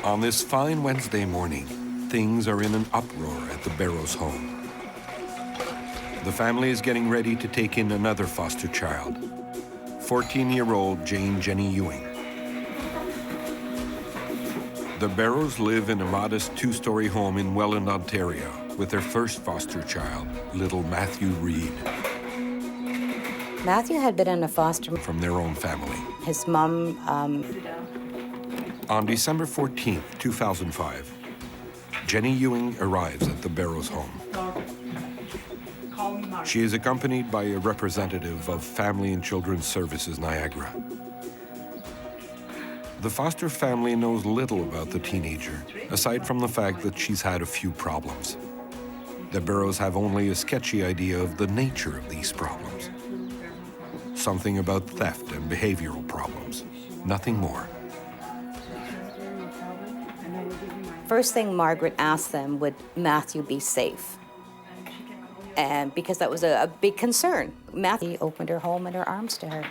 On this fine Wednesday morning, things are in an uproar at the Barrows home. The family is getting ready to take in another foster child, 14-year-old Jane Jenny Ewing. The Barrows live in a modest two-story home in Welland, Ontario, with their first foster child, little Matthew Reed. Matthew had been in a foster from their own family. His mom. On December 14th, 2005, Jenny Ewing arrives at the Barrows home. She is accompanied by a representative of Family and Children's Services Niagara. The foster family knows little about the teenager, aside from the fact that she's had a few problems. The Barrows have only a sketchy idea of the nature of these problems. Something about theft and behavioral problems, nothing more. First thing Margaret asked them, would Matthew be safe? And because that was a big concern. Matthew opened her home and her arms to her.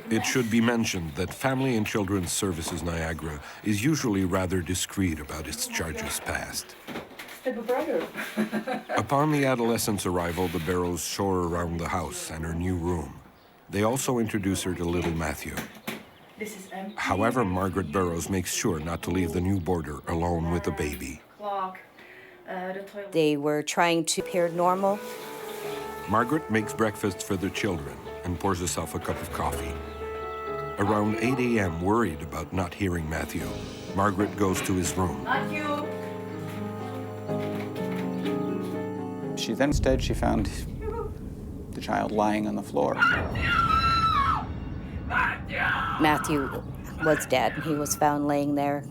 It should be mentioned that Family and Children's Services Niagara is usually rather discreet about its charges past. Upon the adolescent's arrival, the Barrows show her around the house and her new room. They also introduce her to little Matthew. However, Margaret Barrows makes sure not to leave the new boarder alone with the baby. They were trying to appear normal. Margaret makes breakfast for their children and pours herself a cup of coffee. Around 8 a.m., worried about not hearing Matthew, Margaret goes to his room. Matthew! She then instead she found the child lying on the floor. Matthew was dead. He was found laying there.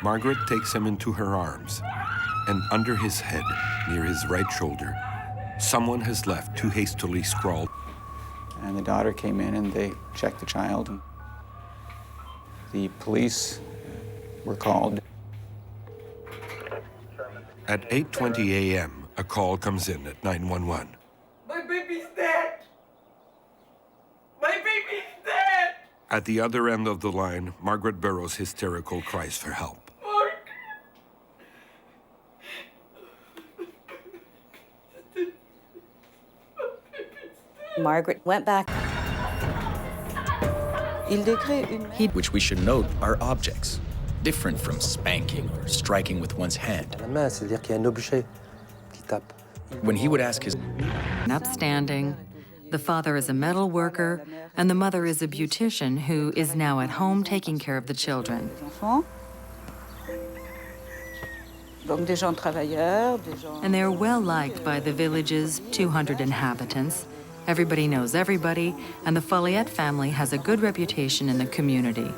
Margaret takes him into her arms, and under his head, near his right shoulder, someone has left too hastily scrawled. And the daughter came in and they checked the child. And the police were called. At 8:20 a.m., a call comes in at 911. My baby's dead! My baby's dead! At the other end of the line, Margaret Barrows' hysterical cries for help. Margaret went back. Which we should note are objects, different from spanking or striking with one's hand. When he would ask his... Upstanding. The father is a metal worker, and the mother is a beautician who is now at home taking care of the children. And they're well liked by the village's 200 inhabitants. Everybody knows everybody, and the Folliette family has a good reputation in the community.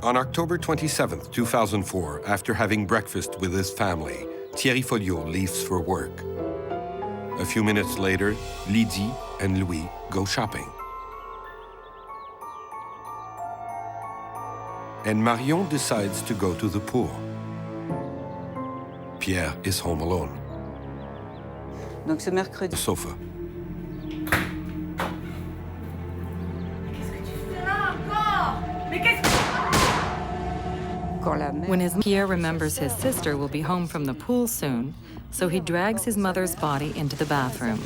On October 27, 2004, after having breakfast with his family, Thierry Folliot leaves for work. A few minutes later, Lydie and Louis go shopping. And Marion decides to go to the pool. Pierre is home alone. The sofa. When Pierre remembers his sister will be home from the pool soon, so he drags his mother's body into the bathroom.